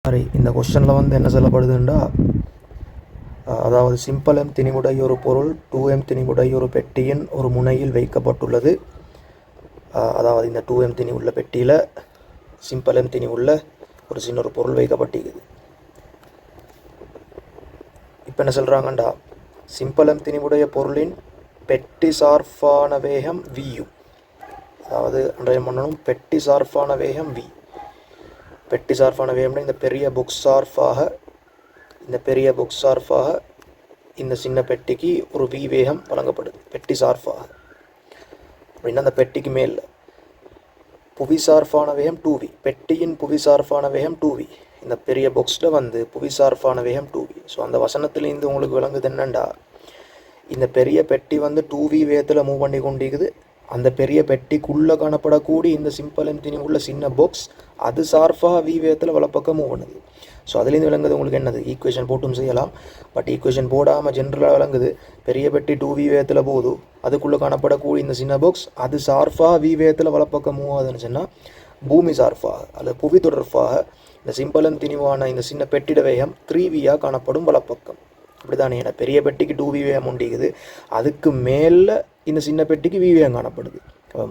சரி, இந்த கொஸ்டினில் வந்து என்ன சொல்லப்படுதுன்னா, அதாவது சிம்பிள் எம் திணிவுடைய ஒரு பொருள் 2m திணிவுடைய ஒரு பெட்டியின் ஒரு முனையில் வைக்கப்பட்டுள்ளது. அதாவது இந்த 2m திணிவுள்ள பெட்டியில் சிம்பிள் எம் திணிவுள்ள ஒரு சின்ன ஒரு பொருள் வைக்கப்பட்டிருக்குது. இப்போ என்ன சொல்கிறாங்கண்டா, சிம்பிள் எம் திணிவுடைய பொருளின் பெட்டி சார்பான வேகம் v. அதாவது அன்றைய மன்னனும் பெட்டி சார்பான வேகம் v. பெட்டி சார்பான வேகம்னா இந்த பெரிய புக் சார்பாக இந்த சின்ன பெட்டிக்கு ஒரு v வேகம் வழங்கப்படுது பெட்டி சார்பாக. அப்படின்னா அந்த பெட்டிக்கு மேல் புவி சார்பான வேகம் 2v. பெட்டியின் புவி சார்பான வேகம் 2v. இந்த பெரிய பாக்ஸில் வந்து புவி சார்பான வேகம் 2v. ஸோ அந்த வசனத்துலேருந்து உங்களுக்கு விளங்குது என்னண்டா, இந்த பெரிய பெட்டி வந்து 2v வேகத்தில் மூவ் பண்ணி கொண்டிருக்குது. அந்த பெரிய பெட்டிக்குள்ளே காணப்படக்கூடிய இந்த சிம்பிள் எம் திணிவுள்ள சின்ன பாக்ஸ் அது சார்பாக v வேகத்தில் வலப்பக்கம் மூவ் பண்ணுது. ஸோ அதுலேருந்து விளங்குது உங்களுக்கு என்னது, ஈக்குவேஷன் போட்டும் செய்யலாம். பட் ஈக்குவேஷன் போடாமல் ஜென்ரலாக விளங்குது, பெரிய பெட்டி 2v வேகத்தில் போகுது, அதுக்குள்ளே காணப்படக்கூடிய இந்த சின்ன பாக்ஸ் அது சார்பாக v வேகத்தில் வலப்பக்கம் மூவ் ஆகுதுன்னு சொன்னால் பூமி சார்பாக அல்லது புவி தொடர்பாக இந்த சிம்பிள் எம் திணிவான இந்த சின்ன பெட்டிட வேகம் 3v காணப்படும் வலப்பக்கம். அப்படி தானே, ஏன்னா பெரிய பெட்டிக்கு 2v வேகம் உண்டிக்குது, அதுக்கு மேலே இந்த சின்ன பெட்டிக்கு v வேகம் காணப்படுது.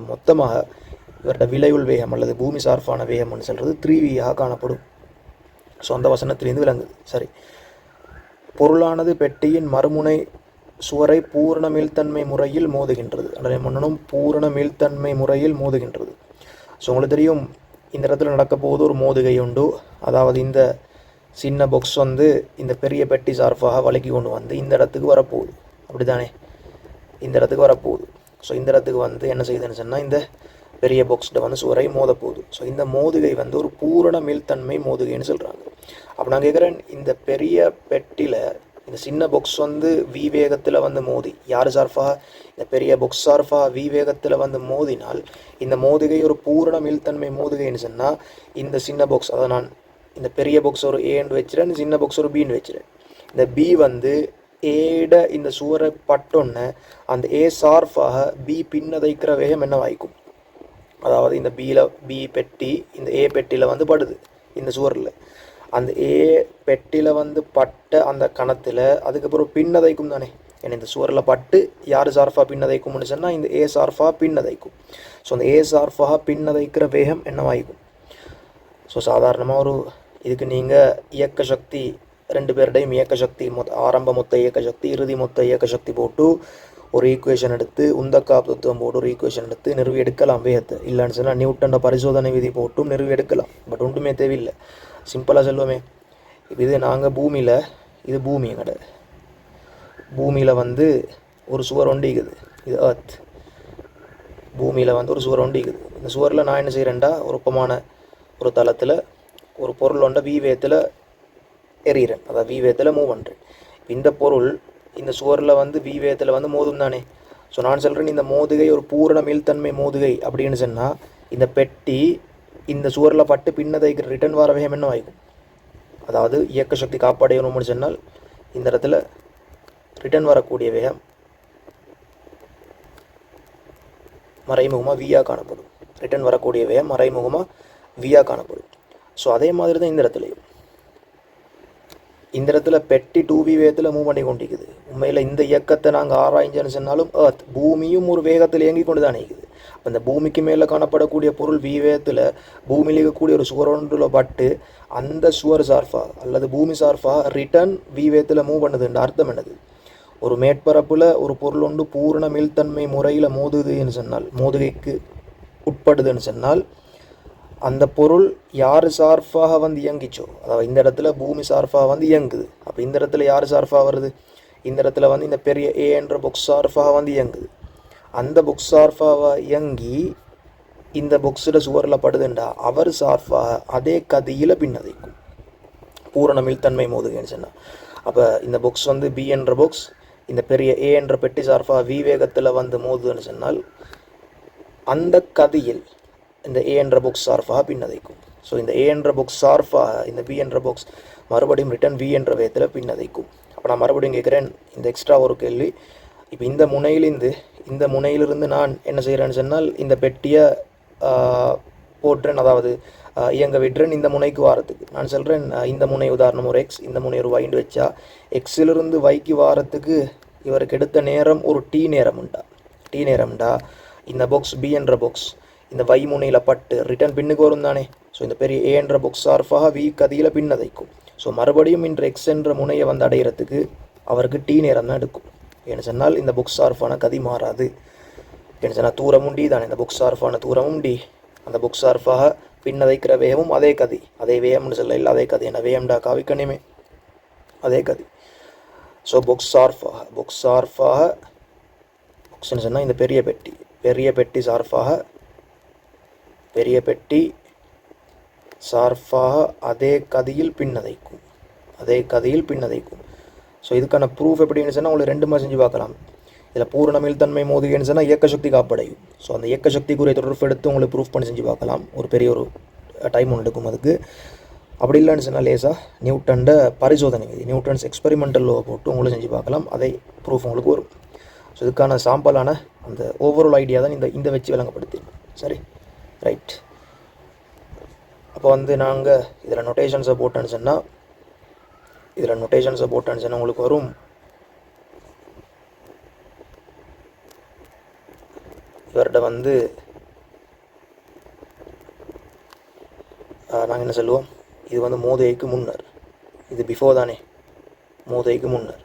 மொத்தமாக இவரோட விளைவுள் வேகம் அல்லது பூமி சார்பான வேகம்னு சொல்கிறது 3v காணப்படும். ஸோ அந்த வசனத்திலேருந்து விளங்குது. சரி, பொருளானது பெட்டியின் மறுமுனை சுவரை பூரண மீள்தன்மை முறையில் மோதுகின்றது. அதனை முன்னனும் பூரண மீள்தன்மை முறையில் மோதுகின்றது. ஸோ உங்களுக்கு தெரியும், இந்த இடத்துல நடக்க போது ஒரு மோதுகை உண்டு. அதாவது இந்த சின்ன பாக்ஸ் வந்து இந்த பெரிய பெட்டி சார்பாக வலிக்கி கொண்டு வந்து இந்த இடத்துக்கு வரப்போகுது. அப்படி தானே, இந்த இடத்துக்கு வரப்போகுது. ஸோ இந்த இடத்துக்கு வந்து என்ன செய்யுதுன்னு சொன்னால், இந்த பெரிய பாக்ஸ்கிட்ட வந்து சுவரை மோத போகுது. ஸோ இந்த மோதுகை வந்து ஒரு பூரண மீள்தன்மை மோதுகைன்னு சொல்கிறாங்க. அப்போ நான் கேட்குறேன், இந்த பெரிய பெட்டியில் இந்த சின்ன பாக்ஸ் வந்து v வேகத்தில் வந்து மோதி யார் சார்பாக, இந்த பெரிய பாக்ஸ் சார்பாக v வேகத்தில் வந்து மோதினால் இந்த மோதுகை ஒரு பூரண மீள்தன்மை மோதுகைன்னு சொன்னால், இந்த சின்ன பாக்ஸ், அதை நான் இந்த பெரிய பாக்ஸ் ஒரு ஏன்னு வச்சுறேன், சின்ன பாக்ஸ் ஒரு பின்னு வச்சுறேன். இந்த b வந்து ஏட இந்த சுவரை பட்டோன்னு அந்த a சார்பாக b பின்னதைக்கிற வேகம் என்ன வாய்க்கும். அதாவது இந்த பி பெட்டி இந்த ஏ பெட்டியில் வந்து படுது இந்த சுவரில். அந்த ஏ பெட்டியில் வந்து பட்ட அந்த கணத்தில் அதுக்கப்புறம் பின்னதைக்கும் தானே. ஏன்னா இந்த சுவரில் பட்டு யார் சார்பாக பின்னதைக்கும்னு சொன்னால் இந்த ஏ சார்பாக பின்னதைக்கும். ஸோ அந்த ஏ சார்பாக பின்னதைக்கிற வேகம் என்னவாய்க்கும். ஸோ சாதாரணமாக ஒரு இதுக்கு நீங்கள் இயக்க சக்தி ரெண்டு பேருடையும் இயக்க சக்தி ஆரம்ப மொத்த இயக்க சக்தி இறுதி மொத்த இயக்க சக்தி போட்டு ஒரு ஈக்குவேஷன் எடுத்து உந்தக்காப்புத்துவம் போட்டு ஒரு ஈக்குவேஷன் எடுத்து நிறுவி எடுக்கலாம் வேகத்தை. இல்லைன்னு சொன்னால் நியூட்டனோட பரிசோதனை விதி போட்டும் நிறுவி எடுக்கலாம். பட் ஒன்றுமே தேவையில்லை, சிம்பிளாக சொல்லுவோமே. இது நாங்கள் பூமியில், இது பூமி கிடையாது, பூமியில் வந்து ஒரு சுவர் ஒண்டிக்குது, இது எர்த். பூமியில் வந்து ஒரு சுவர் ஒண்டிக்குது. இந்த சுவரில் நான் என்ன செய்கிறேன்டா, ஒரு ஒப்பமான ஒரு தளத்தில் ஒரு பொருள் ஒன்றை v வேகத்தில் எறிகிறேன், அதாவது v வேகத்தில் மூவ் பண்ணுறேன். இந்த பொருள் இந்த சுவரில் வந்து v வேகத்தில் வந்து மோதும் தானே. ஸோ நான் சொல்கிறேன், இந்த மோதுகை ஒரு பூரண மீள்தன்மை மோதுகை அப்படின்னு சொன்னால் இந்த பெட்டி இந்த சுவரில் பட்டு பின்னதைக்கு ரிட்டர்ன் வர வேகம் என்ன ஆகும். அதாவது இயக்க சக்தி காப்பாடையணும்னு சொன்னால் இந்த இடத்துல ரிட்டர்ன் வரக்கூடிய வேகம் மறைமுகமாக v காணப்படும். ரிட்டர்ன் வரக்கூடிய வேகம் மறைமுகமாக v காணப்படும். ஸோ அதே மாதிரி தான் இந்த இடத்துல பெட்டி 2v வேகத்தில் மூவ் பண்ணி கொண்டிருக்குது. உண்மையில் இந்த இயக்கத்தை நாங்கள் ஆராய்ஞ்சேன்னு சொன்னாலும் எர்த் பூமியும் ஒரு வேகத்தில் இயங்கி கொண்டு தான் இருக்குது. அப்போ இந்த பூமிக்கு மேலே காணப்படக்கூடிய பொருள் v வேகத்தில் பூமியில் இருக்கக்கூடிய ஒரு சுவரொன்றில் பட்டு அந்த சுவர் சார்பாக அல்லது பூமி சார்பாக ரிட்டர்ன் v வேகத்தில் மூவ் பண்ணுதுன்ற அர்த்தம் என்னது. ஒரு மேற்பரப்பில் ஒரு பொருள் ஒன்று பூரண மீள்தன்மை முறையில் மோதுதுன்னு சொன்னால், மோதுகைக்கு உட்படுதுன்னு சொன்னால், அந்த பொருள் யார் சார்பாக வந்து இயங்கிச்சோ, அதாவது இந்த இடத்துல பூமி சார்பாக வந்து இயங்குது. அப்போ இந்த இடத்துல யார் சார்பாக வருது, இந்த இடத்துல வந்து இந்த பெரிய ஏ என்ற புக் சார்பாக வந்து இயங்குது. அந்த புக் சார்பாக இயங்கி இந்த புக்ஸில் சுவரில் படுதுண்டா அவர் சார்பாக அதே கதியில் பின்னதைக்கும் பூரண மீள்தன்மை மோதுகைன்னு சொன்னால். அப்போ இந்த புக்ஸ் வந்து பி என்ற புக்ஸ் இந்த பெரிய ஏ என்ற பெட்டி சார்பாக v வேகத்தில் வந்து மோதுன்னு சொன்னால் அந்த கதியில் இந்த ஏ என்ற புக்ஸ் சார்பாக பின்னதைக்கும். ஸோ இந்த ஏ என்ற புக்ஸ் சார்பாக இந்த பி என்ற புக்ஸ் மறுபடியும் ரிட்டர்ன் v என்ற வேகத்தில் பின்னதைக்கும். அப்போ நான் மறுபடியும் கேட்குறேன், இந்த எக்ஸ்ட்ரா ஒரு கேள்வி. இப்போ இந்த முனையிலிருந்து நான் என்ன செய்கிறேன்னு சொன்னால், இந்த பெட்டியை போட்டுறேன், அதாவது இயங்க விடுறேன் இந்த முனைக்கு வாரத்துக்கு. நான் சொல்கிறேன் இந்த முனை உதாரணம் ஒரு எக்ஸ், இந்த முனை ஒரு வைன்னு வச்சா எக்ஸிலிருந்து வைக்கு வாரத்துக்கு இவருக்கு எடுத்த நேரம் ஒரு டி நேரம்டா இந்த பாக்ஸ் பி என்ற பாக்ஸ் இந்த வை முனையில் பட்டு ரிட்டர்ன் பின்னுக்கு வரும் தானே. ஸோ இந்த பெரிய ஏ என்ற பாக்ஸ் சார்பாக வி கதியில் பின்னதைக்கும். ஸோ மறுபடியும் இன்று எக்ஸ் என்ற முனையை வந்து அடையிறதுக்கு அவருக்கு டி நேரம் தான் எடுக்கும். ஏன்னு சொன்னால் இந்த புக் சார்பான கதி மாறாது. ஏன்னு சொன்னால் தூரமும் டி தானே, இந்த புக் சார்பான தூரமும் டி, அந்த புக் சார்பாக பின்ன வைக்கிற வேகமும் அதே கதி, அதே வேகம்னு சொல்ல இல்லை அதே கதி, என்ன வேகம்டா காவிக்கணுமே அதே கதி. ஸோ புக்ஸ் புக்ஸ்ன்னு சொன்னால் இந்த பெரிய பெட்டி சார்பாக அதே கதியில் பின்னதைக்கும். ஸோ இதுக்கான ப்ரூஃப் எப்படின்னு சொன்னால் உங்களுக்கு 2 மாதிரி செஞ்சு பார்க்கலாம். இதில் பூரண மீள்தன்மை மோதுகைன்னு சொன்னால் இயக்க சக்தி காப்படையும். ஸோ அந்த இயக்க சக்திக்குரிய தொடர்பு எடுத்து உங்களுக்கு ப்ரூஃப் பண்ணி செஞ்சு பார்க்கலாம். ஒரு பெரிய ஒரு டைம் ஒன்று எடுக்கும் அதுக்கு. அப்படி இல்லைன்னு சொன்னால் லேசாக நியூட்டன்ட பரிசோதனை விதி, நியூட்டன்ஸ் எக்ஸ்பெரிமெண்டல் லோவை போட்டு உங்களுக்கு செஞ்சு பார்க்கலாம். அதே ப்ரூஃப் உங்களுக்கு வரும். ஸோ இதுக்கான சாம்பிளான அந்த ஓவரால் ஐடியா தான் இந்த வச்சு விளங்கப்படுத்தி. சரி, ரைட். அப்போ வந்து நாங்கள் இதில் நொட்டேஷன்ஸை போட்டேன்னு சொன்னால் உங்களுக்கு வரும் இவர்கிட்ட வந்து நாங்கள் என்ன சொல்லுவோம், இது வந்து மோதைக்கு முன்னர், இது பிஃபோர் தானே, மோதைக்கு முன்னர்.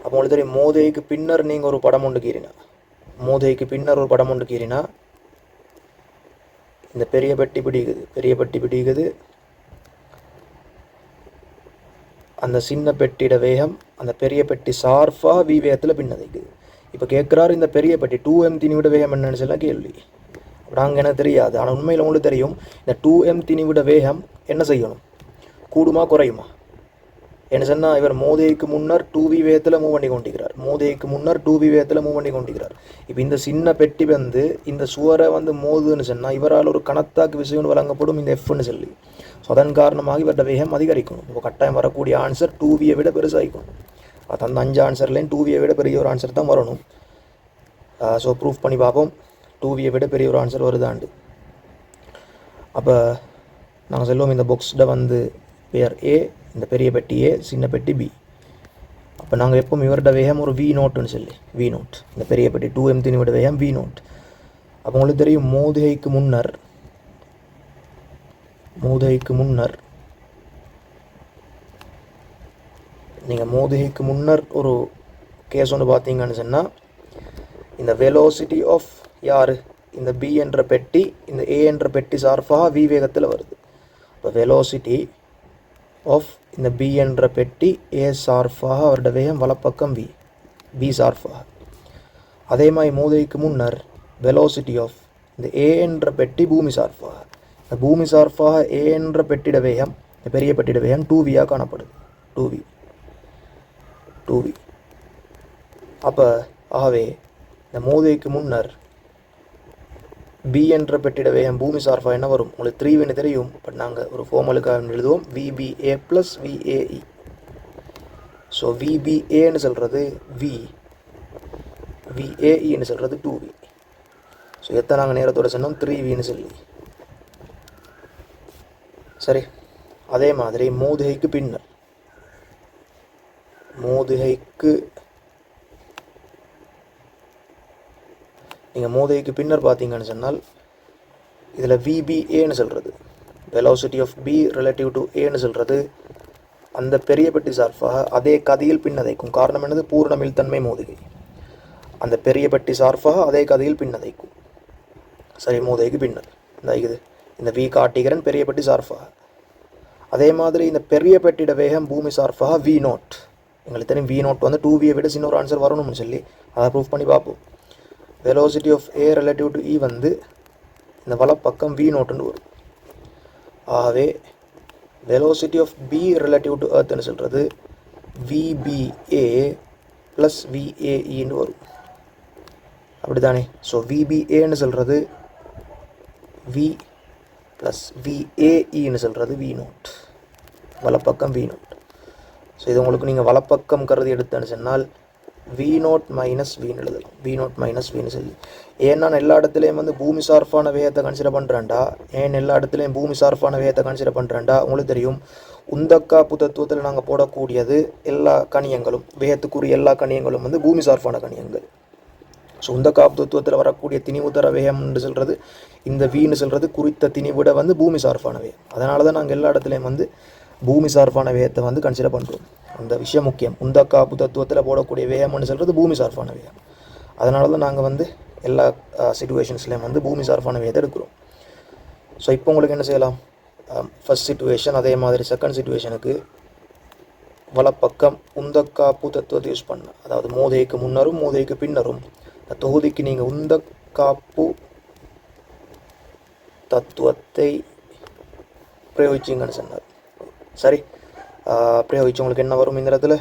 அப்போ உங்களுக்கு தெரியும் மோதைக்கு பின்னர் நீங்கள் ஒரு படம் ஒன்று கீறினா இந்த பெரிய பெட்டி பிடிக்குது, அந்த சின்ன பெட்டியோட வேகம் அந்த பெரிய பெட்டி சார்பாக வி வேகத்தில் பின்னதைக்குது. இப்போ கேட்குறாரு இந்த பெரிய பெட்டி 2m திணிவிட வேகம் என்னன்னு சொல்ல கேள்வி. நாங்கள் எனக்கு தெரியாது, ஆனால் உண்மையில் உங்களுக்கு தெரியும் இந்த 2m திணிவிட வேகம் என்ன செய்யணும், கூடுமா குறையுமா. என்ன சொன்னால் இவர் மோதைக்கு முன்னர் 2v வேகத்தில் மூவ் பண்ணி கொண்டிருக்கிறார். இப்போ இந்த சின்ன பெட்டி வந்து இந்த சுவரை வந்து மோதுன்னு சொன்னால் இவரால் ஒரு கணத்தாக்கு விஷயம் வழங்கப்படும் இந்த எஃப்னு சொல்லி. ஸோ அதன் காரணமாக இவருடைய வேகம் அதிகரிக்கணும். இப்போ கட்டாயம் வரக்கூடிய ஆன்சர் 2vயை விட பெருசாகிக்கணும். அது அந்த 5 ஆன்சர்லேயும் 2vயை விட பெரிய ஒரு ஆன்சர் தான் வரணும். ஸோ ப்ரூஃப் பண்ணி பார்ப்போம் 2vயை விட பெரிய ஒரு ஆன்சர் வருதாண்டு. அப்போ நாங்கள் சொல்லுவோம் இந்த பாக்ஸில் வந்து பேர் ஏ, இந்த பெரிய பெட்டி ஏ, சின்ன பெட்டி பி. அப்போ நாங்கள் எப்பவும் இவரோட வேகம் ஒரு வி நோட்டுன்னு சொல்லி, இந்த பெரிய பெட்டி 2m திணிவிட வேகம் வி நோட். அப்போ உங்களுக்கு தெரியும் மோதுகைக்கு முன்னர் ஒரு கேஸ் ஒன்று பார்த்தீங்கன்னு சொன்னால் இந்த வெலோசிட்டி ஆஃப் யார், இந்த பி என்ற பெட்டி இந்த ஏ என்ற பெட்டி சார்பாக வி வேகத்தில் வருது. இப்போ வெலோசிட்டி ஆஃப் இந்த பி என்ற பெட்டி ஏ சார்பாக அவரோட வேகம் வலப்பக்கம் பி சார்பாக. அதே மாதிரி மோதைக்கு முன்னர் வெலோசிட்டி ஆஃப் இந்த ஏ என்ற பெட்டி பூமி சார்பாக, இந்த பூமி சார்பாக ஏ என்ற பெட்டிட வேகம், இந்த பெரிய பெட்டிட வேகம் 2vயாக காணப்படுது. 2v. அப்போ ஆகவே இந்த மோதைக்கு முன்னர் பி என்ற பெட்டிட வேகம் பூமி சார்பாக என்ன வரும், உங்களுக்கு 3vன்னு தெரியும். பட் நாங்கள் ஒரு ஃபார்மலுக்காக எழுதுவோம் VBA + VAE. ஸோ VBAன்னு சொல்கிறது V, VAEன்னு சொல்கிறது 2v. ஸோ எத்தனை நாங்கள் நேரத்தோட சொன்னோம் 3vன்னு சொல்லி. சரி, அதே மாதிரி மோதுகைக்கு பின்னர் நீங்கள் மோதைக்கு பின்னர் பார்த்தீங்கன்னு சொன்னால் இதில் VBAன்னு சொல்கிறது velocity of B relative to ஏன்னு சொல்கிறது அந்த பெரிய பெட்டி சார்பாக அதே கதியில் பின்னதைக்கும். காரணம் என்னது, பூர்ண மீள்தன்மை மோதுகை. அந்த பெரிய பெட்டி சார்பாக அதே கதியில் பின்னதைக்கும். சரி, மோதைக்கு பின்னர் இந்த V காட்டிக்கிறன் பெரிய பெட்டி சார்பாக. அதே மாதிரி இந்த பெரிய பெட்டியோட வேகம் பூமி சார்பாக V நோட். எங்களுக்கு தெரியும் V நோட் வந்து 2vயை விட சின்ன ஒரு ஆன்சர் வரணும்னு சொல்லி அதை ப்ரூஃப் பண்ணி பார்ப்போம். Velocity of A relative to E வந்து இந்த வலப்பக்கம் V நோட்டுன்னு வரும். ஆகவே velocity of B relative to எர்த்னு சொல்கிறது VBA + VAEன்னு வரும். அப்படி தானே. ஸோ VBAன்னு சொல்கிறது V + VAEன்னு சொல்கிறது V நோட், வலப்பக்கம் V நோட். ஸோ இது உங்களுக்கு நீங்கள் வலப்பக்கம் கருதி எடுத்தேன்னு சொன்னால் வி நாட் மைனஸ் வின்னு எழுதலாம். வி நாட் மைனஸ் வின்னு சொல்லி, ஏன் நான் எல்லா இடத்துலையும் வந்து பூமி சார்பான வேகத்தை கன்சிடர் பண்ணுறேன்டா, ஏன் எல்லா இடத்துலையும் பூமி சார்பான வேகத்தை கன்சிடர் பண்ணுறேன்டா, உங்களுக்கு தெரியும் உந்தக்காப்பு தத்துவத்தில் நாங்கள் போடக்கூடியது எல்லா கணியங்களும், வேகத்துக்குரிய எல்லா கணியங்களும் வந்து பூமி சார்பான கணியங்கள். ஸோ உந்தக்காப்பு தத்துவத்தில் வரக்கூடிய திணிவுத்தர வேகம்னு சொல்கிறது, இந்த வீன்னு சொல்கிறது குறித்த திணிவிட வந்து பூமி சார்பான வேகம். அதனால தான் நாங்கள் எல்லா இடத்துலையும் வந்து பூமி சார்பான வேகத்தை வந்து கன்சிடர் பண்ணுறோம். அந்த விஷயம் முக்கியம். உந்தக்காப்பு தத்துவத்தில் போடக்கூடிய வேகம்னு சொல்கிறது பூமி சார்பான வேகம். அதனால தான் நாங்கள் வந்து எல்லா சிச்சுவேஷன்ஸ்லேயும் வந்து பூமி சார்பான வேகத்தை எடுக்கிறோம். ஸோ இப்போ உங்களுக்கு என்ன செய்யலாம், ஃபஸ்ட் சிச்சுவேஷன் அதே மாதிரி செகண்ட் சிச்சுவேஷனுக்கு வலப்பக்கம் உந்தக்காப்பு தத்துவத்தை யூஸ் பண்ண, அதாவது மோதைக்கு முன்னரும் மோதைக்கு பின்னரும் தொகுதிக்கு நீங்கள் உந்தக்காப்பு தத்துவத்தை பிரயோகிச்சிங்கன்னு சொன்னார். சரி, பிரயோகிச்சு உங்களுக்கு என்ன வரும் இந்த இடத்துல?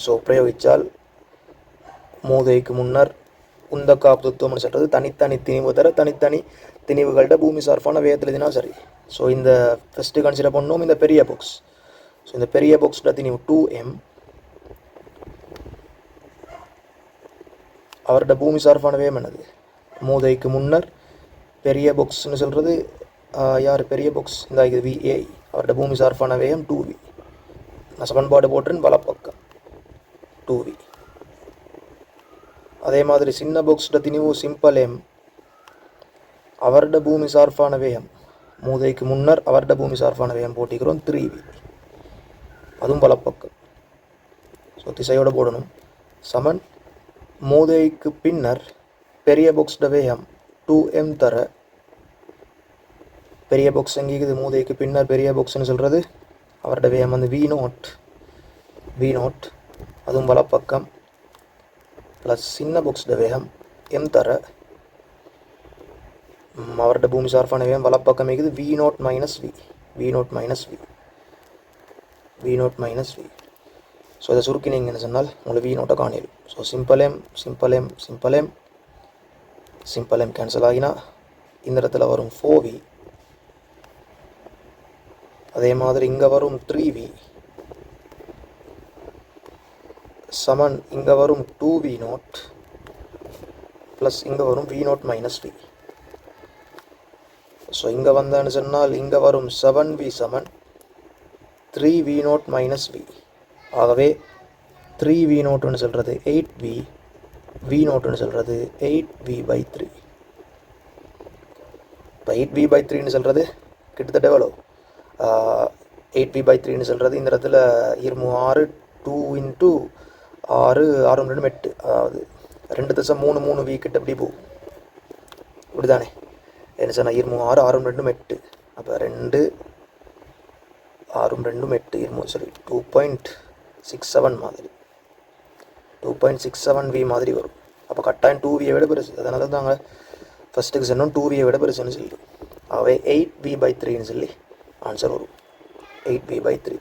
ஸோ பிரயோகித்தால் மோதைக்கு முன்னர் உந்தக்காப்பு தத்துவம்னு சொல்கிறது தனித்தனி திணிவு தர தனித்தனி திணிவுகள்கிட்ட பூமி சார்பான வேகத்தில் எழுதினா சரி. ஸோ இந்த ஃபஸ்ட்டு கன்சிடர் பண்ணோம் இந்த பெரிய பாக்ஸ். ஸோ இந்த பெரிய பாக்ஸில் திணிவு 2m, அவரோட பூமி சார்பான வேகம் என்னது? மோதைக்கு முன்னர் பெரிய பாக்ஸ்ன்னு சொல்கிறது யார்? பெரிய பாக்ஸ் இந்த இது VA, அவரோட பூமி சார்பான வேகம் 2v. நான் சமன்பாடு போட்டுருன்னு வலப்பக்கம் 2v. அதே மாதிரி சின்ன பாக்ஸோட திணிவு சிம்பிள் m, அவரோட பூமி சார்பான வேகம் மோதைக்கு முன்னர் அவரோட பூமி சார்பான வேகம் போட்டிக்கிறோம் 3v, அதுவும் வலப்பக்கம். ஸோ திசையோடு போடணும். சமன் மோதைக்கு பின்னர் பெரிய பாக்ஸோட வேகம் 2m தர, பெரிய பாக்ஸ் எங்கேக்குது? மோதைக்கு பின்னர் பெரிய பாக்ஸ்ன்னு சொல்கிறது அவரோட வேகம் வந்து v நாட், அதுவும் வலப்பக்கம், ப்ளஸ் சின்ன பாக்ஸோட வேகம் m தர, அவரோட பூமி சார்பான வேகம் வலப்பக்கம் இருக்குது v naught minus v. So இதை சுருக்கினீங்கன்னு சொன்னால் உங்களுக்கு v நாட்டை காணிடும். ஸோ சிம்பிள் m கேன்சல் ஆகினா இந்த இடத்துல வரும் 4v, அதே மாதிரி இங்கே வரும் 3v, சமன் இங்கே வரும் 2v நாட், ப்ளஸ் இங்கே வரும் v naught minus v. So இங்கே வந்தேன்னு சொன்னால் இங்கே வரும் 7v சமன் 3v நாட் மைனஸ் v. ஆகவே 3v நாட்னு சொல்கிறது 8v, v நாட்னு சொல்கிறது 8v/3. இப்போ 8v/3ன்னு சொல்கிறது கிட்டத்தட்ட எவ்வளோ? 8v/3ன்னு சொல்கிறது இந்த இடத்துல 6 2 × 6 6 2 8, அதாவது 2.33v கிட்ட எப்படி போகும்? இப்படி தானே என்ன சொன்னால் 6 6 2 8, அப்போ 2 6 2 8 சரி 2.67 மாதிரி 2.67v மாதிரி வரும். அப்போ கட்டாயம் 2vயை விட பெருசு. அதனால தான் நாங்கள் ஃபஸ்ட்டுக்கு சொன்னோம் 2vயை விட பெருசுன்னு சொல்லி. ஆகவே 8v/3ன்னு சொல்லி ஆன்சர் வரும். 8v/3.